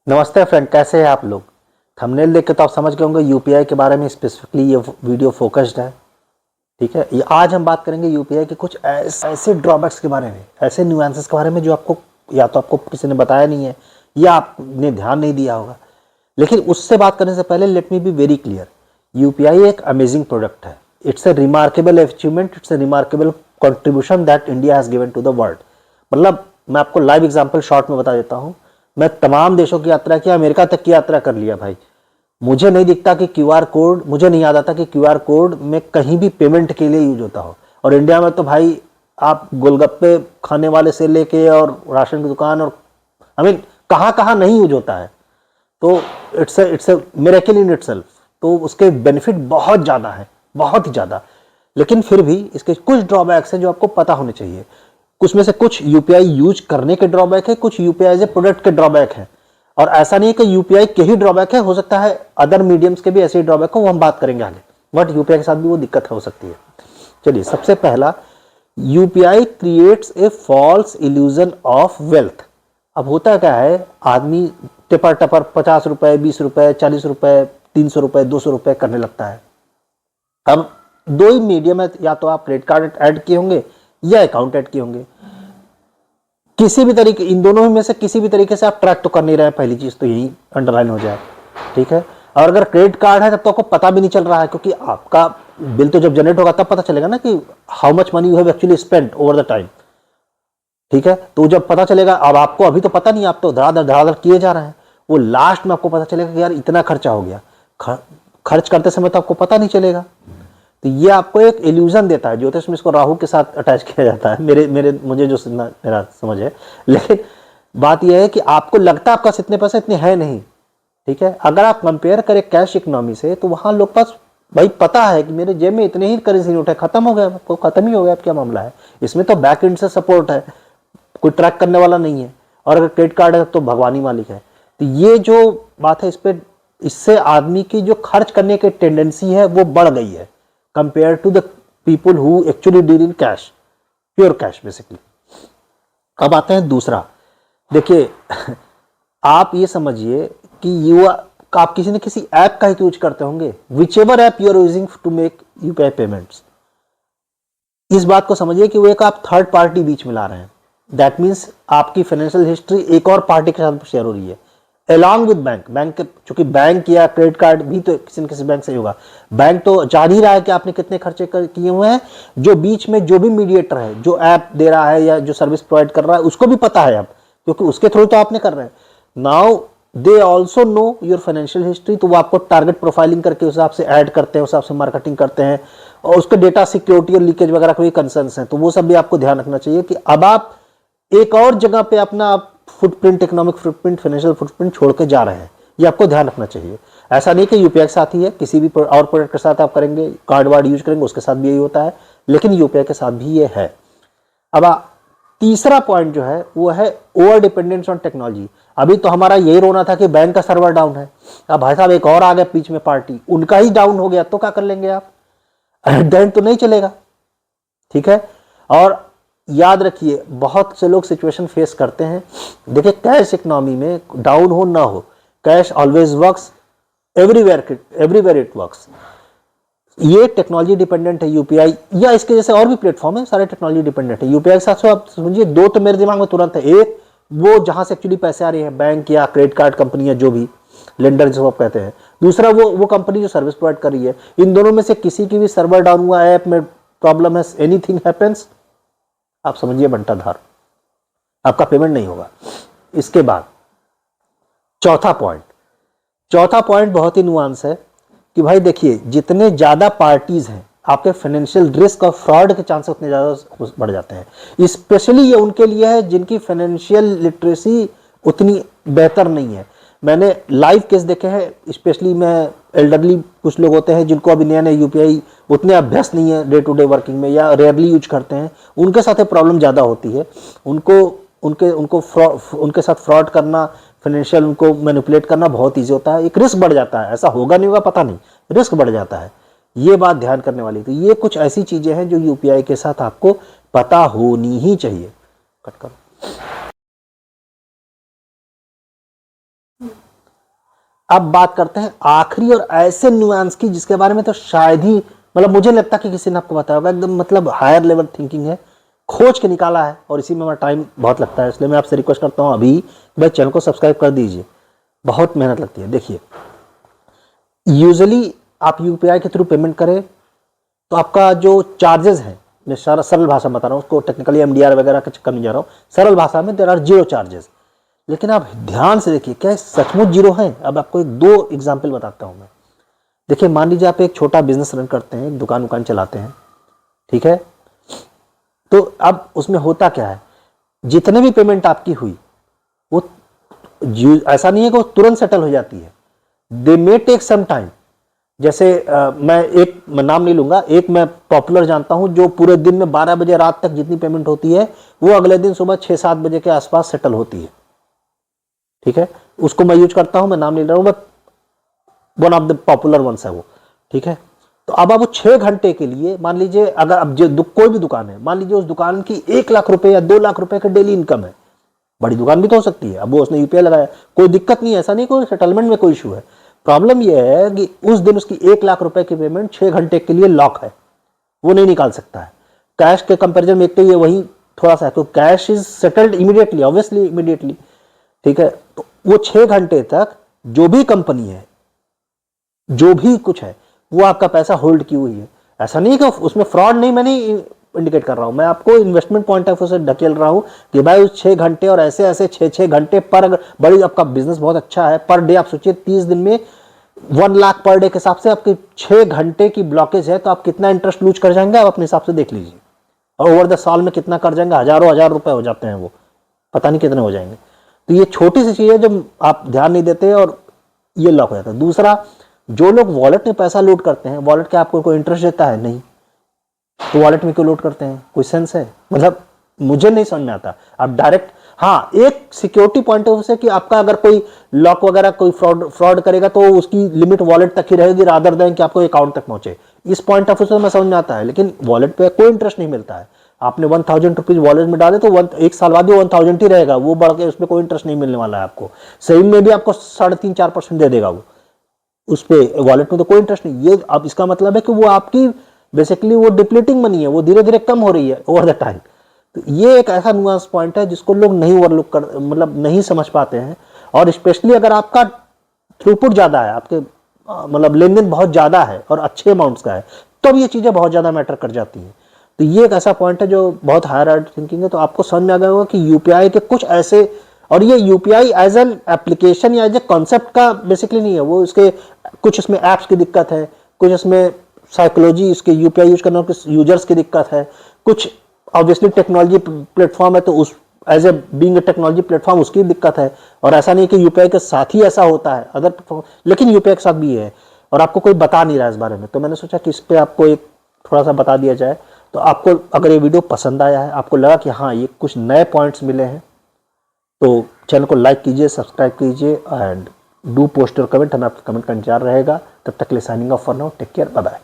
नमस्ते फ्रेंड, कैसे हैं आप लोग। थंबनेल देख के तो आप समझ गए होंगे यूपीआई के बारे में स्पेसिफिकली ये वीडियो फोकस्ड है। ठीक है, ये आज हम बात करेंगे यूपीआई के कुछ ऐसे ड्रॉबैक्स के बारे में, ऐसे न्यूएंसेस के बारे में जो आपको या तो आपको किसी ने बताया नहीं है या आपने ध्यान नहीं दिया होगा। लेकिन उससे बात करने से पहले let me be very clear, UPI एक अमेजिंग प्रोडक्ट है। It's a remarkable achievement, it's a remarkable contribution that India has given to the world. मतलब मैं आपको लाइव एग्जांपल शॉर्ट में बता देता हूं। मैं तमाम देशों की यात्रा किया, अमेरिका तक की यात्रा कर लिया भाई। मुझे नहीं दिखता कि क्यूआर कोड, मुझे नहीं याद आता कि क्यूआर कोड में कहीं भी पेमेंट के लिए यूज होता हो। और इंडिया में तो भाई आप गोलगप्पे खाने वाले से लेके और राशन की दुकान और आई मीन कहाँ कहाँ नहीं यूज होता है। तो it's a miracle in itself. तो उसके बेनिफिट बहुत ज़्यादा है, बहुत ही ज़्यादा। लेकिन फिर भी इसके कुछ ड्रॉबैक्स हैं जो आपको पता होने चाहिए। कुछ में से कुछ यूपीआई यूज करने के ड्रॉबैक है, कुछ यूपीआई एज ए प्रोडक्ट के ड्रॉबैक है। और ऐसा नहीं है कि यूपीआई के ही ड्रॉबैक है, हो सकता है अदर मीडियम्स के भी ऐसे ही ड्रॉबैक हो, वो हम बात करेंगे आगे। बट यूपीआई के साथ भी वो दिक्कत हो सकती है। चलिए, सबसे पहला, UPI creates a false illusion of wealth. अब होता क्या है, आदमी टिपर टपर 50 रुपए, 20 रुपए, 40 रुपए, 300 रुपए, 200 रुपए करने लगता है। अब दो ही मीडियम है, या तो आप क्रेडिट कार्ड ऐड किए होंगे या अकाउंट ऐड किए होंगे। किसी भी तरीके, इन दोनों में से किसी भी तरीके से आप ट्रैक तो कर नहीं रहे हैं, पहली चीज तो यही अंडरलाइन हो जाए। ठीक है, और अगर क्रेडिट कार्ड है तब तो आपको पता भी नहीं चल रहा है, क्योंकि आपका बिल तो जब जनरेट होगा तब पता चलेगा ना कि how much money you have actually spent over the time. ठीक है, तो जब पता चलेगा, अब आपको अभी तो पता नहीं, आप तो धड़ाधड़ किए जा रहे हैं। वो लास्ट में आपको पता चलेगा कि यार इतना खर्चा हो गया। खर्च करते समय तो आपको पता नहीं चलेगा। तो ये आपको एक इल्यूजन देता है। ज्योतिष में इसको राहु के साथ अटैच किया जाता है, मुझे जो मेरा समझ है। लेकिन बात यह है कि आपको लगता है आपका इतने पैसे इतने है नहीं। ठीक है, अगर आप कंपेयर करें कैश इकोनॉमी से, तो वहां लोग पास भाई पता है कि मेरे जेब में इतने ही करेंसी नोट है, खत्म हो गया, तो खत्म ही हो गया। अब क्या मामला है, इसमें तो बैक एंड से सपोर्ट है, कोई ट्रैक करने वाला नहीं है। और अगर क्रेडिट कार्ड है तो भगवानी मालिक है। तो ये जो बात है, इस पे, इससे आदमी की जो खर्च करने की टेंडेंसी है वो बढ़ गई है compare to the people who actually deal in cash, pure cash basically. अब आते हैं दूसरा। देखिए आप ये समझिए कि आप किसी न किसी ऐप का ही यूज करते होंगे, whichever app you are using to make UPI payments. इस बात को समझिए कि वो एक आप थर्ड पार्टी बीच में ला रहे हैं। दैट मीन्स आपकी फाइनेंशियल हिस्ट्री एक और पार्टी के साथ शेयर हो रही है अलॉन्ग विद बैंक। चूंकि बैंक या क्रेडिट कार्ड भी तो किसी न किसी बैंक से ही होगा। बैंक तो जान ही रहा है कि आपने कितने खर्चे किए हुए हैं। जो बीच में जो भी मीडिएटर है, जो ऐप दे रहा है या जो सर्विस प्रोवाइड कर रहा है, उसको भी पता है अब, क्योंकि उसके थ्रू तो आपने कर रहे हैं। Now they also know your financial history, तो वो आपको टारगेट प्रोफाइलिंग करके उस हिसाब से ऐड करते हैं, उस हिसाब से मार्केटिंग करते हैं। और उसके डेटा सिक्योरिटी और लीकेज वगैरह के भी कंसर्न्स हैं, तो वो सब भी आपको ध्यान रखना चाहिए कि अब आप एक और जगह पे अपना footprint, economic footprint, financial footprint छोड़ के जा रहे हैं। ये आपको ध्यान रखना चाहिए। ऐसा नहीं कि यूपीआई के साथ ही है, किसी भी और प्रोडक्ट के साथ आप करेंगे, कार्ड वार्ड यूज करेंगे, उसके साथ भी यही होता है, लेकिन यूपीआई के साथ भी ये है। अब तीसरा पॉइंट जो है वो है ओवर डिपेंडेंस ऑन टेक्नोलॉजी। अभी तो हमारा यही रोना था कि बैंक का सर्वर डाउन है। अब भाई साहब एक और आ गया बीच में पार्टी, उनका ही डाउन हो गया, तो क्या कर लेंगे आप, एट तो नहीं चलेगा। ठीक है, और याद रखिए बहुत से लोग सिचुएशन फेस करते हैं। देखिए कैश इकोनॉमी में डाउन हो ना हो, cash always works everywhere it works. ये टेक्नोलॉजी डिपेंडेंट है यूपीआई, या इसके जैसे और भी प्लेटफॉर्म है, सारे टेक्नोलॉजी डिपेंडेंट है। यूपीआई के साथ आप समझिए दो तो मेरे दिमाग में तुरंत है। एक, वो जहां से एक्चुअली पैसे आ रहे हैं, बैंक या क्रेडिट कार्ड कंपनी, जो भी लेंडर जिसको आप कहते हैं। दूसरा वो कंपनी जो सर्विस प्रोवाइड कर रही है। इन दोनों में से किसी की भी सर्वर डाउन हुआ, ऐप में प्रॉब्लम है, एनीथिंग हैपेंस, आप समझिए बंटाधार, आपका पेमेंट नहीं होगा। इसके बाद चौथा पॉइंट बहुत ही नुआंस है कि भाई देखिए जितने ज्यादा पार्टीज हैं, आपके फाइनेंशियल रिस्क और फ्रॉड के चांसेस उतने ज्यादा बढ़ जाते हैं। स्पेशली ये उनके लिए है जिनकी फाइनेंशियल लिटरेसी उतनी बेहतर नहीं है। मैंने लाइव केस देखे हैं, स्पेशली मैं एल्डरली कुछ लोग होते हैं जिनको अभी नया नया यूपीआई उतने अभ्यस्त नहीं है डे टू डे वर्किंग में, या रेयरली यूज करते हैं, उनके साथ प्रॉब्लम ज़्यादा होती है। उनके साथ फ्रॉड करना, फाइनेंशियल उनको मैनिपुलेट करना बहुत ईजी होता है। एक रिस्क बढ़ जाता है, ऐसा होगा नहीं होगा पता नहीं, रिस्क बढ़ जाता है। ये बात ध्यान करने वाली। तो ये कुछ ऐसी चीज़ें हैं जो यूपीआई के साथ आपको पता होनी ही चाहिए। कट करो। अब बात करते हैं आखिरी और ऐसे न्यूआंस की जिसके बारे में तो शायद ही मतलब मुझे लगता कि किसी ने आपको बताया होगा, एकदम मतलब हायर लेवल थिंकिंग है, खोज के निकाला है और इसी में हमारा टाइम बहुत लगता है। इसलिए मैं आपसे रिक्वेस्ट करता हूँ अभी भाई चैनल को सब्सक्राइब कर दीजिए, बहुत मेहनत लगती है। देखिए यूजुअली आप यूपीआई के थ्रू पेमेंट करें तो आपका जो चार्जेस है, मैं सरल भाषा में बता रहा हूँ, उसको टेक्निकली एमडीआर वगैरह के चक्कर नहीं जा रहा हूँ, सरल भाषा में देयर आर जीरो चार्जेस। लेकिन आप ध्यान से देखिए क्या सचमुच जीरो है? अब आपको एक दो एग्जाम्पल बताता हूँ मैं। देखिए मान लीजिए आप एक छोटा बिजनेस रन करते हैं, एक दुकान चलाते हैं, ठीक है, तो अब उसमें होता क्या है, जितने भी पेमेंट आपकी हुई वो ऐसा नहीं है कि वो तुरंत सेटल हो जाती है, दे मे टेक सम टाइम। जैसे मैं नाम नहीं लूंगा, एक मैं पॉपुलर जानता हूं जो पूरे दिन में 12 बजे रात तक जितनी पेमेंट होती है वो अगले दिन सुबह 6-7 बजे के आसपास सेटल होती है, ठीक है, उसको मैं यूज करता हूं, मैं नाम नहीं ले रहा हूं, but one of the popular ones है वो, ठीक है। तो अब आप 6 घंटे के लिए मान लीजिए, अगर अब कोई भी दुकान है, मान लीजिए उस दुकान की 1 लाख रुपए या 2 लाख रुपए का डेली इनकम है, बड़ी दुकान भी तो हो सकती है, अब वो उसने यूपीआई लगाया, कोई दिक्कत नहीं है, ऐसा नहीं कोई सेटलमेंट में कोई इशू है। प्रॉब्लम यह है कि उस दिन उसकी 1 लाख रुपए की पेमेंट 6 घंटे के लिए लॉक है, वो नहीं निकाल सकता है। कैश के कंपैरिजन में एक तो ये वही थोड़ा सा, तो cash is settled immediately, obviously immediately, ठीक है। तो वो 6 घंटे तक जो भी कंपनी है, जो भी कुछ है, वो आपका पैसा होल्ड की हुई है। ऐसा नहीं कि उसमें फ्रॉड नहीं, मैं नहीं इंडिकेट कर रहा हूं, मैं आपको इन्वेस्टमेंट पॉइंट ऑफ व्यू से ढकेल रहा हूं कि भाई उस 6 घंटे और ऐसे ऐसे 6-6 घंटे पर, अगर बड़ी आपका बिजनेस बहुत अच्छा है, पर डे आप सोचिए 30 दिन में 1 लाख पर डे के हिसाब से आपके 6 घंटे की ब्लॉकेज है, तो आप कितना इंटरेस्ट लूज कर जाएंगे आप अपने हिसाब से देख लीजिए, और ओवर द साल में कितना कर जाएंगे, हजारों हजार रुपए हो जाते हैं, वो पता नहीं कितने हो जाएंगे। तो ये छोटी सी चीज है जो आप ध्यान नहीं देते और ये लॉक हो जाता है। दूसरा, जो लोग वॉलेट में पैसा लोड करते हैं, वॉलेट के आपको कोई इंटरेस्ट देता है नहीं, तो वॉलेट में क्यों लोड करते हैं, कोई सेंस है? मतलब मुझे नहीं समझ में आता। आप डायरेक्ट, हाँ एक सिक्योरिटी पॉइंट ऑफ व्यू से कि आपका अगर कोई लॉक वगैरह कोई फ्रॉड करेगा तो उसकी लिमिट वॉलेट तक ही रहेगी, रादर देन कि आपको अकाउंट तक पहुंचे, इस पॉइंट ऑफ व्यू से मैं समझ में आता है। लेकिन वॉलेट पे कोई इंटरेस्ट नहीं मिलता है, आपने 1000 रुपीज वॉलेट में डाले तो 1 साल बाद भी 1000 ही रहेगा, वो बढ़ के उसमें कोई इंटरेस्ट नहीं मिलने वाला है आपको, सही में भी आपको 3.5-4% दे देगा वो, उस पे वॉलेट में तो कोई इंटरेस्ट नहीं। ये अब इसका मतलब है कि वो आपकी बेसिकली वो डिप्लीटिंग मनी है, वो धीरे धीरे कम हो रही है ओवर द टाइम। तो ये एक ऐसा नुआंस पॉइंट है जिसको लोग नहीं ओवरलुक कर, मतलब नहीं समझ पाते हैं। और स्पेशली अगर आपका थ्रूपुट ज्यादा है, आपके मतलब लेन देन बहुत ज्यादा है और अच्छे अमाउंट्स का है, तब ये चीजें बहुत ज्यादा मैटर कर जाती हैं। तो ये एक ऐसा पॉइंट है जो बहुत हायर ऑर्डर थिंकिंग है। तो आपको समझ में आ गया होगा कि यूपीआई के कुछ ऐसे, और ये यूपीआई एज एन एप्लीकेशन या एज ए कॉन्सेप्ट का बेसिकली नहीं है, वो उसके कुछ इसमें एप्स की दिक्कत है, कुछ इसमें साइकोलॉजी इसके यूपीआई यूज करने के यूजर्स की दिक्कत है, कुछ ऑब्वियसली टेक्नोलॉजी प्लेटफॉर्म है तो उस as a being a technology platform उसकी दिक्कत है। और ऐसा नहीं कि यूपीआई के साथ ही ऐसा होता है अदर प्लेटफॉर्म, लेकिन यूपीआई के साथ भी है और आपको कोई बता नहीं रहा है इस बारे में। तो मैंने सोचा कि इस पर आपको एक थोड़ा सा बता दिया जाए। तो आपको अगर ये वीडियो पसंद आया है, आपको लगा कि हाँ ये कुछ नए पॉइंट्स मिले हैं, तो चैनल को लाइक कीजिए, सब्सक्राइब कीजिए and do post your comment, हमें आपके कमेंट का इंतजार रहेगा। तब तक के लिए signing off for now, take care, bye bye.